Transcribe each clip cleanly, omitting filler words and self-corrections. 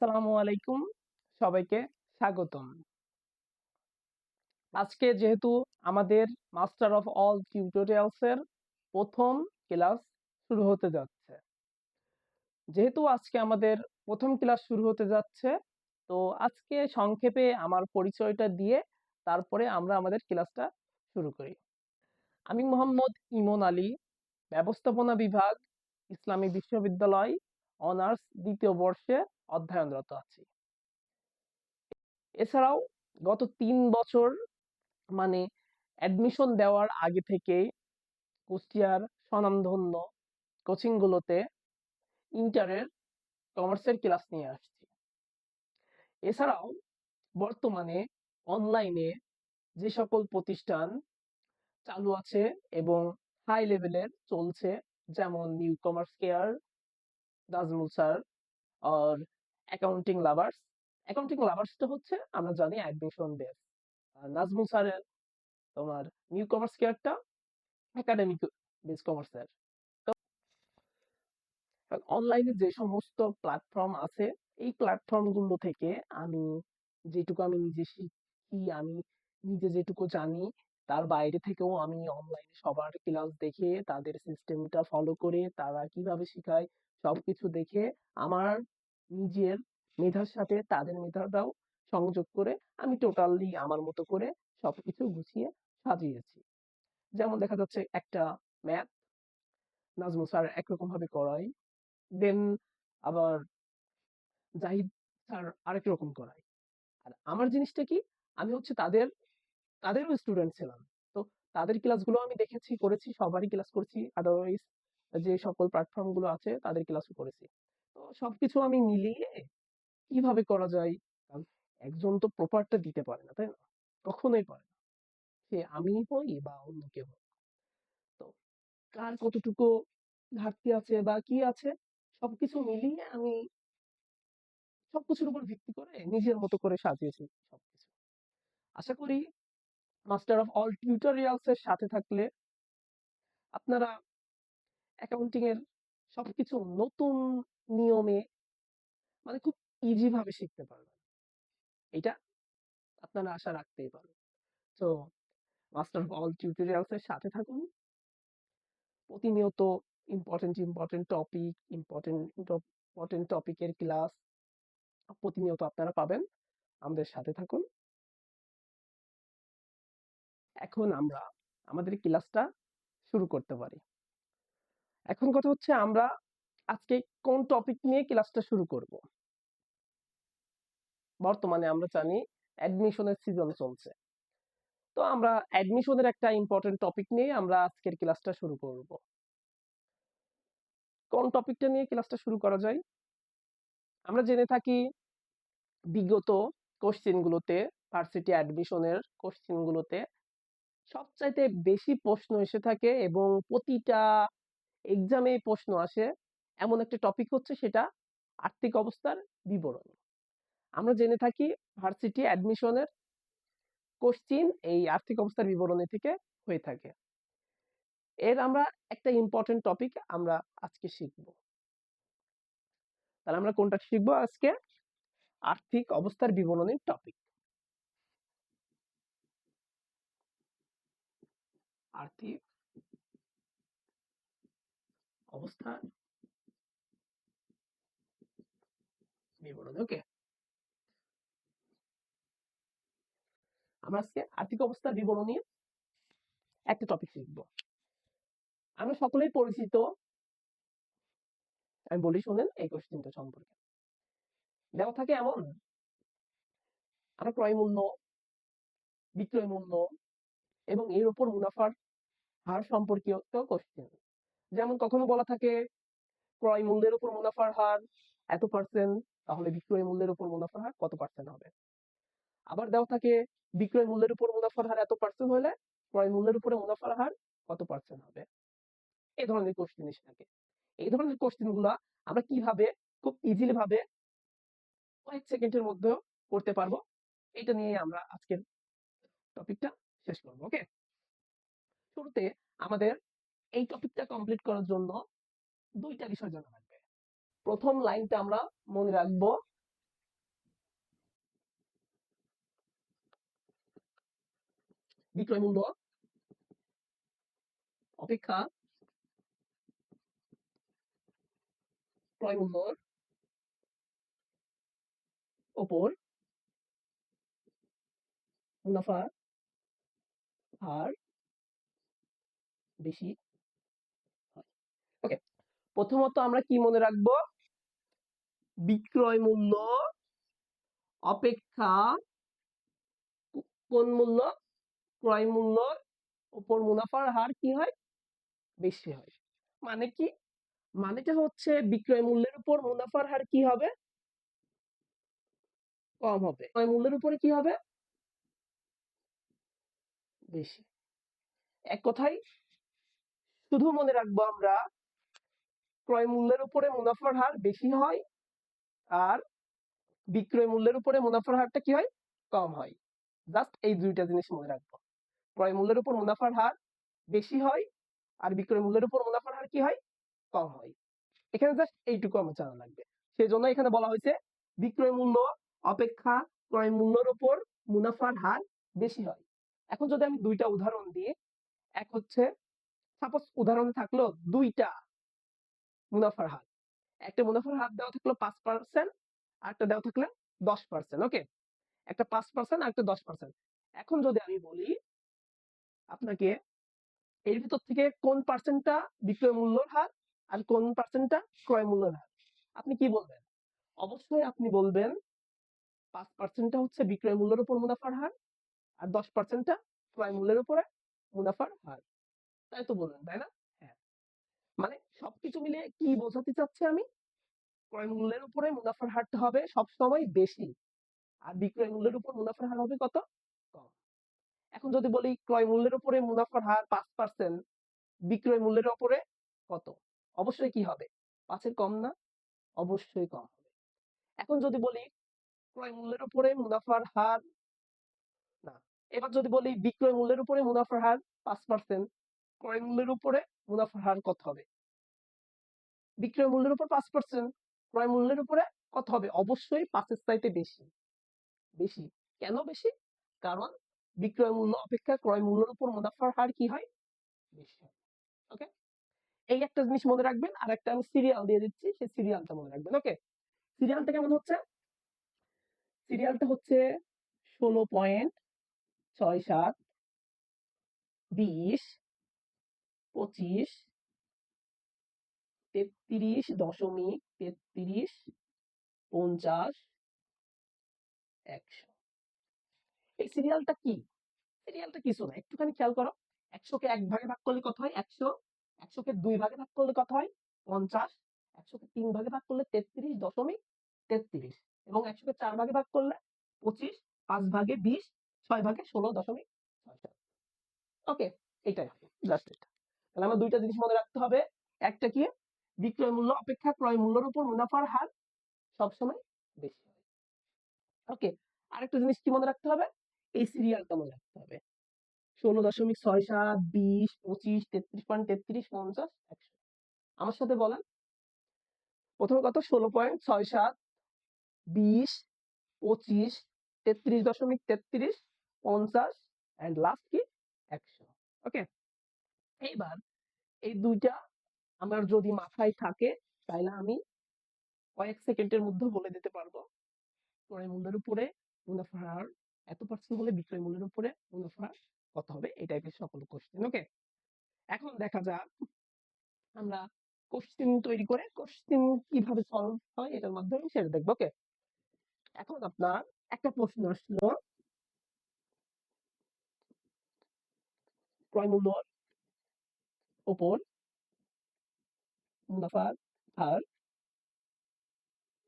আসসালামু আলাইকুম, সবাইকে স্বাগতম। আজকে যেহেতু আমাদের মাস্টার অফ অল টিউটোরিয়ালস এর প্রথম ক্লাস শুরু হতে যাচ্ছে, যেহেতু আজকে আমাদের প্রথম ক্লাস শুরু হতে যাচ্ছে, তো আজকে সংক্ষেপে আমার পরিচয়টা দিয়ে তারপরে আমরা আমাদের ক্লাসটা শুরু করি। আমি মোহাম্মদ ইমন আলী, ব্যবস্থাপনা বিভাগ, ইসলামী বিশ্ববিদ্যালয়, অনার্স দ্বিতীয় বর্ষে অধ্যয়নরত আছি। এছাড়াও গত ৩ বছর মানে অ্যাডমিশন দেওয়ার আগে থেকেই কুষ্টিয়ার স্বনামধন্য কোচিংগুলোতে ইন্টারের কমার্সের ক্লাস নিয়ে আসছি। এছাড়াও বর্তমানে অনলাইনে যে সকল প্রতিষ্ঠান চালু আছে এবং হাই লেভেলের চলছে, যেমন New Commerce Care, Nazmul sir আর অ্যাকাউন্টিং লাভার্স। অ্যাকাউন্টিং লাভার্সটা হচ্ছে আমরা জানি অ্যাডমিশন বেস, আর নাজমুল স্যারের তোমার নিউ কমার্স কেয়ারটা একাডেমিক বেস কমার্সের। অনলাইনে যে সমস্ত প্ল্যাটফর্ম আছে, এই প্ল্যাটফর্ম গুলো থেকে আমি আমি নিজে শিখি, আমি নিজে যেটুকু জানি, তার বাইরে থেকেও আমি অনলাইনে সবার ক্লাস দেখে তাদের সিস্টেমটা ফলো করে তারা কিভাবে শেখায় সবকিছু দেখে আমার নিজের মেধার সাথে তাদের মেধাটাও সংযোগ করে আমি টোটালি আমার মতো করে সবকিছু গুছিয়ে সাজিয়েছি। যেমন দেখা যাচ্ছে একটা ম্যাথ নাজমুল স্যার একরকম ভাবে করায়, দেন আবার জাহিদ স্যার আরেক রকম করায়। আর আমার জিনিসটা কি, আমি হচ্ছে তাদেরও স্টুডেন্ট ছিলাম। তো তাদের ক্লাসগুলো আমি দেখেছি, করেছি, সবারই ক্লাস করেছি। আদারওয়াইজ যে সকল প্ল্যাটফর্ম গুলো আছে তাদের ক্লাসও করেছি। তো সবকিছু আমি মিলিয়ে কিভাবে করা যায়, কারণ একজন তো প্রপারটা দিতে পারে না, তাই না? কখনোই পারে না, সে আমি হই বা অন্য কেউ হোক। তো কার কতটুকু ঘাটতি আছে বা কি আছে, সবকিছু মিলিয়ে আমি সবকিছুর উপর ভিত্তি করে নিজের মতো করে সাজিয়েছি সবকিছু। আশা করি মাস্টার অফ অল টিউটোরিয়ালস এর সাথে থাকলে আপনারা অ্যাকাউন্টিং এর সবকিছু নতুন নিয়মে মানে খুব ইজি ভাবে শিখতে পারবেন। এটা আপনারা আশা রাখতেই পারেন। তো মাস্টার অফ অল টিউটোরিয়ালস এর সাথে থাকুন। প্রতিনিয়ত ইম্পর্টেন্ট টপিক, ইম্পর্টেন্ট টপিকের ক্লাস প্রতিনিয়ত আপনারা পাবেন। আমাদের সাথে থাকুন। এখন আমরা আমাদের ক্লাসটা শুরু করতে পারি। এখন কথা হচ্ছে আমরা আজকে কোন টপিক নিয়ে ক্লাসটা শুরু করব। বর্তমানে আমরা জানি অ্যাডমিশনের সিজন চলছে, তো আমরা অ্যাডমিশনের একটা ইম্পর্টেন্ট টপিক নিয়ে আমরা আজকের ক্লাসটা শুরু করব। কোন টপিকটা নিয়ে ক্লাসটা শুরু করা যায়? আমরা জেনে থাকি বিগত কোশ্চেনগুলোতে, ভার্সিটি অ্যাডমিশনের কোশ্চেনগুলোতে সবচাইতে বেশি প্রশ্ন এসে থাকে এবং প্রতিটা এক্সামে প্রশ্ন আসে, এমন একটা টপিক হচ্ছে সেটা আর্থিক অবস্থার বিবরণ। আমরা জেনে থাকি ভার্সিটি অ্যাডমিশনের কোশ্চিন এই আর্থিক অবস্থার বিবরণী থেকে হয়ে থাকে। এর আমরা একটা ইম্পর্টেন্ট টপিক আমরা আজকে শিখব। তাহলে আমরা কোনটা শিখবো আজকে? আর্থিক অবস্থার বিবরণীর টপিক। আর্থিক অবস্থার বিবরণী, ওকে। আমরা আজকে আর্থিক অবস্থার বিবরণীর একটা টপিক শিখবো। আমরা সকলেই পরিচিত, আমি বলি শুনেন এই কোশ্চেনটা সম্পর্কে। দেওয়া থাকে এমন, আমরা ক্রয় মূল্য, বিক্রয় মূল্য এবং এর উপর মুনাফার হার সম্পর্কিত কোশ্চেন। যেমন কখনো বলা থাকে ক্রয় মূল্যের উপর মুনাফার হার এত পার্সেন্ট, তাহলে বিক্রয় মূল্যের উপর মুনাফার হার কত পার্সেন্ট হবে। আবার দেওয়া থাকে বিক্রয় মূল্যের উপর মুনাফার হার এত পার্সেন্ট হলে ক্রয় মূল্যের উপরে মুনাফার হার কত পার্সেন্ট হবে। এই ধরনের কোশ্চেন এসে থাকে। এই ধরনের কোশ্চেন গুলা আমরা কিভাবে খুব ইজিলি ভাবে কয়েক সেকেন্ডের মধ্যে করতে পারবো, এটা নিয়ে আমরা আজকের টপিকটা শেষ করবো, ওকে। শুরুতে আমাদের এই টপিকটা কমপ্লিট করার জন্য দুইটা বিষয় জানা লাগবে। প্রথম লাইনটা আমরা মনে রাখবো, বিক্রয় মূল্য অপেক্ষা ক্রয় মূল্যর ওপর মুনাফার হার বেশি হয়। ওকে, প্রথমত আমরা কি মনে রাখবো? বিক্রয় মূল্য অপেক্ষা কোন মূল্য? ক্রয় মূল্যর উপর মুনাফার হার কি হয়? বেশি হয়। মানে কি? মানেটা হচ্ছে বিক্রয় মূল্যের উপর মুনাফার হার কি হবে? কম হবে। ক্রয় মূল্যের উপরে কি হবে? বেশি। এক কথায় শুধু মনে রাখবো আমরা ক্রয় মূল্যের উপরে মুনাফার হার বেশি হয় আর বিক্রয় মূল্যের উপরে মুনাফার হারটা কি হয়? কম হয়। জাস্ট এই দুইটা জিনিস মনে রাখবো। ক্রয় মূল্যের উপর মুনাফার হার বেশি হয় আর বিক্রয় মূল্যের উপর মুনাফার হার কি হয়? কম হয়। এখানে জাস্ট এইটুকু আমার জানা লাগবে। সেজন্য এখানে বলা হয়েছে বিক্রয় মূল্য অপেক্ষা ক্রয় মূল্যের উপর মুনাফার হার বেশি হয়। এখন যদি আমি দুইটা উদাহরণ দিই, এক হচ্ছে সাপোজ উদাহরণ থাকলো দুইটা মুনাফার হার, একটা মুনাফার হার দেওয়া থাকলো 5% আর একটা দেওয়া থাকলো 10%। ওকে, একটা 5% আর একটা 10%। এখন যদি আমি বলি আপনাকে এর ভিতর থেকে কোন পার্সেন্টটা বিক্রয় মূল্যের হার আর কোন পার্সেন্টটা ক্রয় মূল্যের হার, আপনি কি বলবেন? অবশ্যই আপনি বলবেন 5%টা হচ্ছে বিক্রয় মূল্যের উপর মুনাফার হার আর 10%টা ক্রয় মূল্যের উপরে মুনাফার হার। তাই তো বলবেন, তাই না? হ্যাঁ, মানে সবকিছু মিলিয়ে কি বোঝাতে চাচ্ছি আমি? ক্রয় মূল্যের উপরে মুনাফার হারটা হবে সবসময় বেশি আর বিক্রয় মূল্যের উপর মুনাফার হার হবে কত? কম। এখন যদি বলি ক্রয় মূল্যের উপরে মুনাফার হার 5%, বিক্রয় মূল্যের উপরে কত? অবশ্যই কি হবে? 5-এর কম না? অবশ্যই কম হবে। এখন যদি বলি ক্রয় মূল্যের উপরে মুনাফার হার না, এবার যদি বলি বিক্রয় মূল্যের উপরে মুনাফার হার 5%, ক্রয় মূল্যের উপরে মুনাফার হার কত হবে? বিক্রয় মূল্যের উপর 5%, ক্রয় মূল্যের উপরে কত হবে? অবশ্যই 5-এর চাইতে বেশি। বেশি। কেন বেশি? কারণ বিক্রয় মূল্য অপেক্ষা ক্রয় মূল্যের উপর মুনাফার হার কি হয়? বেশি হয়। ওকে, এই একটা জিনিস মনে রাখবেন। আর একটা আমি সিরিয়াল দিয়ে দিচ্ছি, সেই সিরিয়ালটা মনে রাখবেন। ওকে, সিরিয়ালটা কেমন হচ্ছে? সিরিয়ালটা হচ্ছে 16.67, 20, 25, 33.33, 50, 100। এই সিরিয়ালটা কি? সিরিয়ালটা কিছু না, একটুখানি খেয়াল করো। 100-কে 1 ভাগে ভাগ করলে কত হয়? 100। 100-কে 2 ভাগে ভাগ করলে কত হয়? 50। 100-কে 3 ভাগে ভাগ করলে 33.33 এবং 100-কে 4 ভাগে ভাগ করলে 25, 5 ভাগে 20, 6 ভাগে 16.67। ওকে, এটাই হবে, জাস্ট এটা। তাহলে আমার দুইটা জিনিস মনে রাখতে হবে। একটা কি? বিক্রয় মূল্য অপেক্ষা ক্রয় মূল্যের উপর মুনাফার হার সবসময় বেশি হয়। ওকে, আরেকটা জিনিস কি মনে রাখতে হবে? এই সিরিয়ালটা মনে রাখতে হবে। 16.67, 20, 25, 33.33, 50, 100। আমার সাথে বলেন। প্রথমে কত? 16.67, 20, 25, 33.33, 50 এন্ড লাস্ট কি? 100। ওকে, এইবার এই দুইটা আমার যদি মাথায় থাকে তাহলে আমি কয়েক সেকেন্ডের মধ্যে বলে দিতে পারবো ক্রয় মূল্যের উপরে মুনাফার হার এত পার্সেন্ট হলে বিক্রয় মূল্যের উপরে মুনাফা কত হবে, এই টাইপের সকল কোশ্চেন। ওকে, এখন দেখা যাক আমরা কোশ্চেন তৈরি করে কোশ্চেন কিভাবে সলভ হয় এটার মাধ্যমে সেটা দেখবো। ওকে, এখন আপনার একটা প্রশ্ন আসলো ক্রয় মূল্যর উপর মুনাফার হার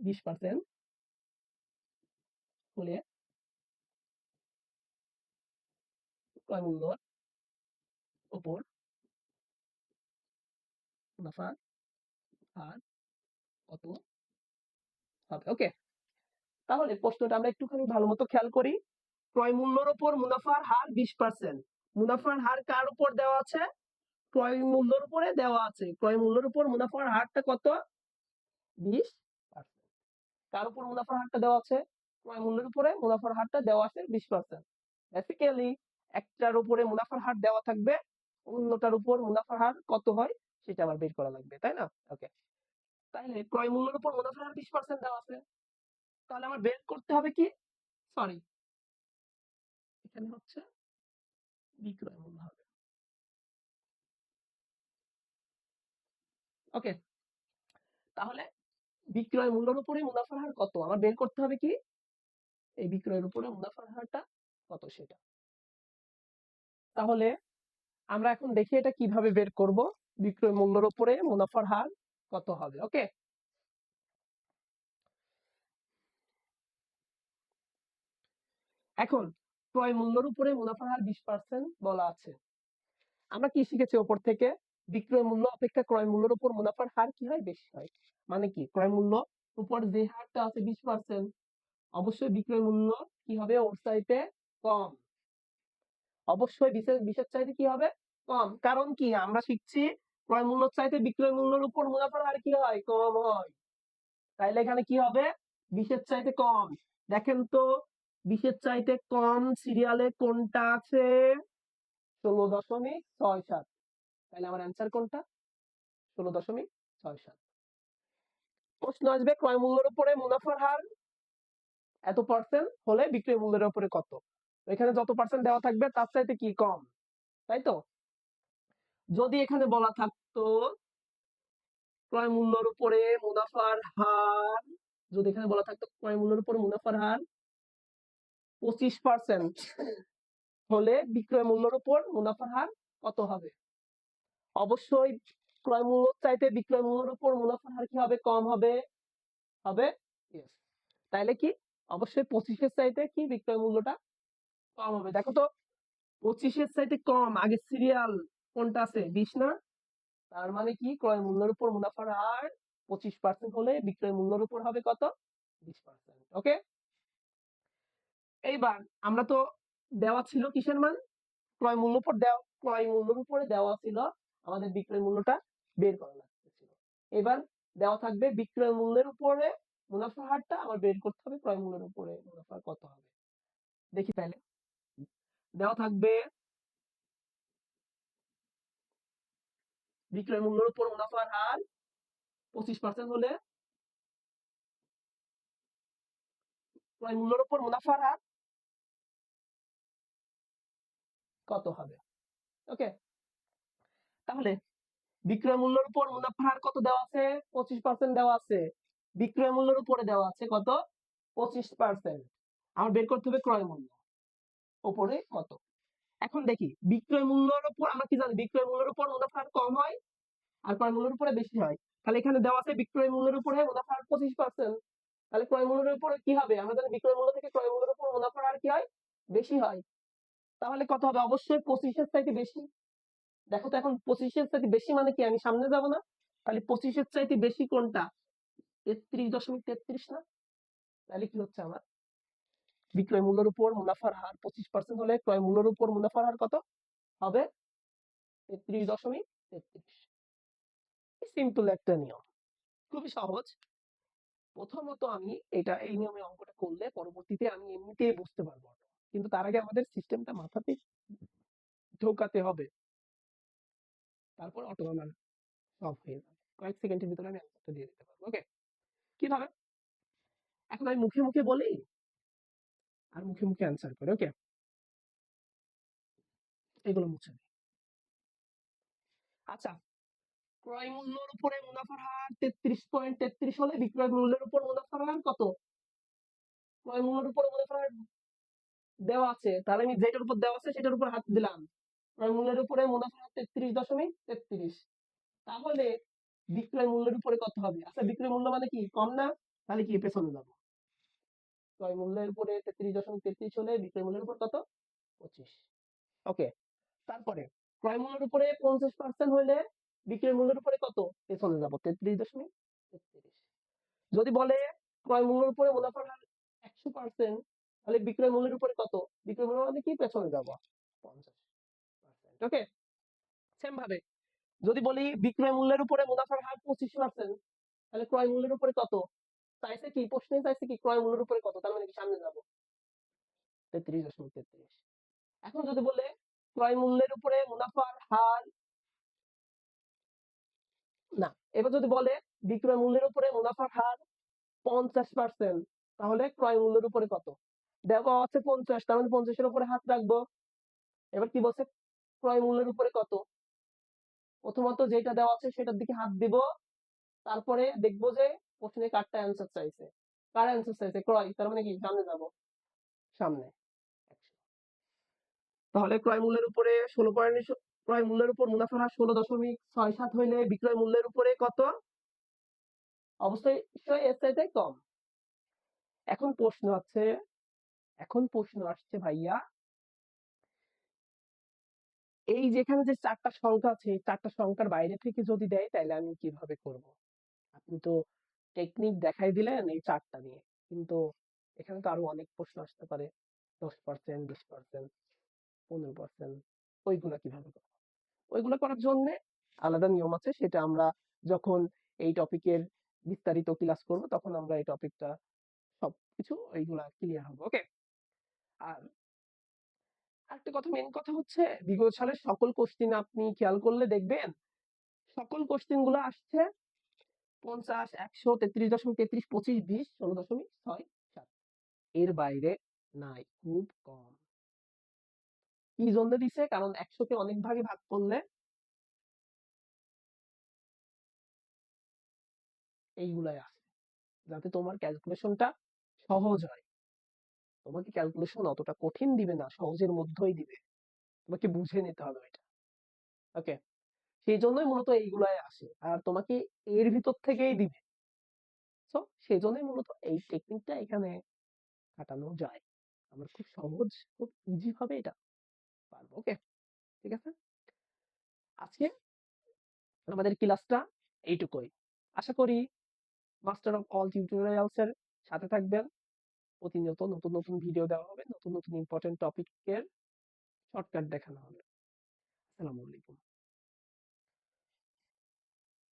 20% হলে ক্রয় মূল্যর উপর মুনাফার হার কত হবে? ওকে, তাহলে প্রশ্নটা আমরা একটুখানি ভালো মতো খেয়াল করি। ক্রয় মূল্যের উপর মুনাফার হার 20%। মুনাফার হার কার উপর দেওয়া আছে? ক্রয় মূল্যের উপরে দেওয়া আছে। ক্রয় মূল্যের উপর মুনাফার হারটা কত? 20%। কার উপর মুনাফার হারটা দেওয়া আছে? ক্রয় মূল্যের উপরে মুনাফার হারটা দেওয়া আছে 20%। বেসিক্যালি একটার উপরে মুনাফার হার দেওয়া থাকবে, অন্যটার উপর মুনাফার হার কত হয় সেটা আমার বের করা লাগবে, তাই না? ওকে, তাহলে ক্রয় মূল্যের উপর মুনাফার হার 20% দেওয়া আছে, তাহলে আমার বের করতে হবে কি, সরি, এখানে হচ্ছে বিক্রয় মূল্য হবে। ওকে, তাহলে বিক্রয় মূল্যের উপরে মুনাফার হার কত আমার বের করতে হবে কি, এই বিক্রয়ের উপরে মুনাফার হারটা কত সেটা। তাহলে আমরা এখন দেখি এটা কিভাবে বের করব, বিক্রয় মূল্যের উপরে মুনাফার হার কত হবে। ওকে, এখন ক্রয় মূল্যের উপরে মুনাফার হার 20% বলা আছে। আমরা কি শিখেছি ওপর থেকে, বিক্রয় মূল্য অপেক্ষা ক্রয় মূল্যের উপর মুনাফার হার কি হয়, বেশি হয়। মানে কি, ক্রয় মূল্য উপর যে হারটা আছে 20%, অবশ্যই বিক্রয় মূল্য কি হবে ওর চাইতে কম, অবশ্যই বিশের চাইতে কি হবে কম। কারণ কি, আমরা শিখছি ক্রয় মূল্যের চাইতে বিক্রয় মূল্যের উপর মুনাফার হার কি হয়, কম হয়। তাইলে এখানে কি হবে, বিশের চাইতে কম। দেখেন তো বিশের চাইতে কম সিরিয়ালে কোনটা আছে, 16.67। তাহলে আমার অ্যান্সার কোনটা, 16.67। প্রশ্ন আসবে ক্রয় মূল্যের উপরে মুনাফার হার এত পার্সেন্ট হলে বিক্রয় মূল্যের উপরে কত, এখানে যত পার্সেন্ট দেওয়া থাকবে তার চাইতে কি কম, তাই তো। যদি এখানে বলা থাকতো ক্রয় মূল্যের উপরে মুনাফার হার, যদি এখানে বলা থাকতো ক্রয় মূল্যের উপরে মুনাফার হার 25% হলে বিক্রয় মূল্যের উপর মুনাফার হার কত হবে, অবশ্যই ক্রয় মূল্য চাইতে বিক্রয় মূল্যের উপর মুনাফার হার কি হবে, কম হবে, হবে ইয়েস। তাইলে কি, অবশ্যই 25-এর চাইতে কি বিক্রয় মূল্যটা কম হবে। দেখো তো 25-এর চাইতে কম, আগে সিরিয়াল কোনটা আছে 20 না, তার মানে কি ক্রয় মূল্যের উপর মুনাফার হার 25% হলে বিক্রয় মূল্যের উপর হবে কত, 20%। ওকে, এইবার আমরা তো দেওয়া ছিল কিসের মান, ক্রয় মূল্য উপর দেওয়া, ক্রয় মূল্যের উপরে দেওয়া ছিল আমাদের বিক্রয় মূল্যটা বের করা লাগতেছিল। এবার দেওয়া থাকবে বিক্রয় মূল্যের উপরে মুনাফার হারটা আমার বের করতে হবে ক্রয় মূল্যের উপরে মুনাফা কত হবে। দেখি তাহলে, দেওয়া থাকবে বিক্রয় মূল্যের উপর মুনাফার হার 25% হলে ক্রয় মূল্যের উপর মুনাফার হার কত হবে। ওকে, তাহলে বিক্রয় মূল্যের উপর মুনাফার হার কত দেওয়া আছে, 25% দেওয়া আছে, বিক্রয় মূল্যের উপরে দেওয়া আছে কত, 25%। আমার বের করতে হবে ক্রয় মূল্য উপরে কত। এখন দেখি বিক্রয় মূল্যের উপর আমরা কি জানি, বিক্রয় মূল্যের উপর মুনাফার হার কম হয় আর ক্রয় মূল্যের উপরে বেশি হয়। তাহলে এখানে দেওয়া আছে বিক্রয় মূল্যের উপরে মুনাফার হার 25%, তাহলে ক্রয় মূল্যের উপরে কি হবে, আমরা জানি বিক্রয় মূল্য থেকে ক্রয় মূল্যের উপর মুনাফার হার কি হয়, বেশি হয়। তাহলে কত হবে, অবশ্যই 25-এর চাইতে বেশি। দেখো তো এখন 25-এর চাইতে বেশি মানে কি, আমি সামনে যাব না, তাহলে 25-এর চাইতে বেশি কোনটা, 33.33 না। তাহলে কি হচ্ছে আমার বিক্রয় মূল্যের উপর মুনাফার হার 25% হলে ক্রয় মূল্যের উপর মুনাফার হার কত হবে, 33.33। সিম্পল একটা নিয়ম, খুবই সহজ। প্রথমত আমি এটা এই নিয়মে অঙ্কটা করলে পরবর্তীতে আমি এমনিতেই বুঝতে পারবো, কিন্তু তার আগে আমাদের সিস্টেমটা মাথাতে ঢোকাতে হবে, তারপর অটো আমার সলভ হয়ে যাবে, কয়েক সেকেন্ডের ভিতরে আমি অ্যান্সারটা দিয়ে দিতে পারবো। ওকে, কিভাবে, এখন আমি মুখে মুখে বলি আর মুখে মুখে অ্যান্সার করে। ওকে, এগুলো মুছে দিই। আচ্ছা, ক্রয় মূল্যের উপরে মুনাফার হার 33.33 হলে বিক্রয় মূল্যের উপর মুনাফার হার কত, ক্রয় মূল্যের উপর মুনাফার হার দেওয়া আছে, তাহলে আমি যেটার উপর দেওয়া আছে সেটার উপর হাত দিলাম, ক্রয় মূল্যের উপরে মুনাফার হার 33.33, তাহলে বিক্রয় মূল্যের উপরে কত হবে। আচ্ছা, বিক্রয় মূল্য মানে কি কম না, তাহলে কি পেছনে যাবো, ক্রয় মূল্যের উপরে 33.33 হলে বিক্রয় মূল্যের উপর কত, 25। ওকে, তারপরে ক্রয় মূল্যের উপরে 50% হলে বিক্রয় মূল্যের উপরে কত, পেছনে যাবো 33.33। যদি বলে ক্রয় মূল্যের উপরে মুনাফার হার 100%, তাহলে বিক্রয় মূল্যের উপরে কত, বিক্রয় মূল্য মানে কি পেছনে যাবো 50%। ওকে, সেম ভাবে যদি বলি বিক্রয় মূল্যের উপরে মুনাফার হার 25%, তাহলে ক্রয় মূল্যের উপরে কত, চাইছে কি প্রশ্নে চাইছে কি ক্রয় মূল্যের উপরে কত, তার মানে কি সামনে যাবো 33.33। এখন যদি বলে ক্রয় মূল্যের উপরে মুনাফার হার, না, এবার যদি বলে বিক্রয় মূল্যের উপরে মুনাফার হার 50%, তাহলে ক্রয় মূল্যের উপরে কত? দেওয়া আছে 50, তার মানে 50-এর উপরে হাত রাখবো। এবার কি বলছে, ক্রয় মূল্যের উপরে কত? প্রথমত যেটা দেওয়া আছে সেটার দিকে হাত দিব, তারপরে দেখবো যে প্রশ্নে কারটা অ্যান্সার চাইছে। কার অ্যান্সার চাইছে? ক্রয়, তার মানে কি সামনে যাব, সামনে 100। তাহলে ক্রয় মূল্যের উপরে 16 ক্রয় মূল্যের উপর মুনাফার হার 16.67 হইলে বিক্রয় মূল্যের উপরে কত? অবশ্যই এর চাইতে কম। এখন প্রশ্ন আছে, এখন প্রশ্ন আসছে ভাইয়া, এই যেখানে যে 4টা সংখ্যা আছে, এই 4টা সংখ্যার বাইরে থেকে যদি দেয় তাহলে আমি কিভাবে করব? আপনি তো টেকনিক দেখাই দিলেন এই 4টা নিয়ে, কিন্তু এখানে তো আরো অনেক প্রশ্ন আসতে পারে। 10%, 20%, 15%, ওইগুলা কিভাবে করব? ওইগুলা করার জন্য আলাদা নিয়ম আছে, সেটা আমরা যখন এই টপিকের বিস্তারিত ক্লাস করব তখন আমরা এই টপিকটা সবকিছু ওইগুলা ক্লিয়ার হবে। ওকে। আর একটা কথা, মেন কথা হচ্ছে বিগত সালের সকল কোশ্চিন আপনি খেয়াল করলে দেখবেন সকল কোশ্চিন গুলো আসছে 50, 100, 33.33, 25, 20, 16.67, এর বাইরে নাই, খুব কম। কি জন্য দিছে? কারণ 100-কে অনেক ভাগে ভাগ করলে এইগুলাই আসে, যাতে তোমার ক্যালকুলেশনটা সহজ হয়। তোমাকে ক্যালকুলেশন অতটা কঠিন দিবে না, সহজের মধ্যেই দিবে, তোমাকে বুঝে নিতে হবে এটা। ওকে, সেই জন্যই মূলত এইগুলাই আসে, আর তোমাকে এর ভিতর থেকেই দিবে। সো সেই জন্যই মূলত এই টেকনিকটা এখানে খাটানো যায়। আমরা খুব সহজ, খুব ইজি ভাবে এটা পারবো। ওকে, ঠিক আছে। আজকে আমাদের ক্লাসটা এইটুকুই। আশা করি মাস্টার অফ অল টিউটোরিয়ালস এর সাথে থাকবেন। প্রতিনিয়ত নতুন নতুন ভিডিও দেওয়া হবে, নতুন নতুন ইম্পর্টেন্ট টপিকের শর্টকাট দেখানো হবে। আসসালামু আলাইকুম।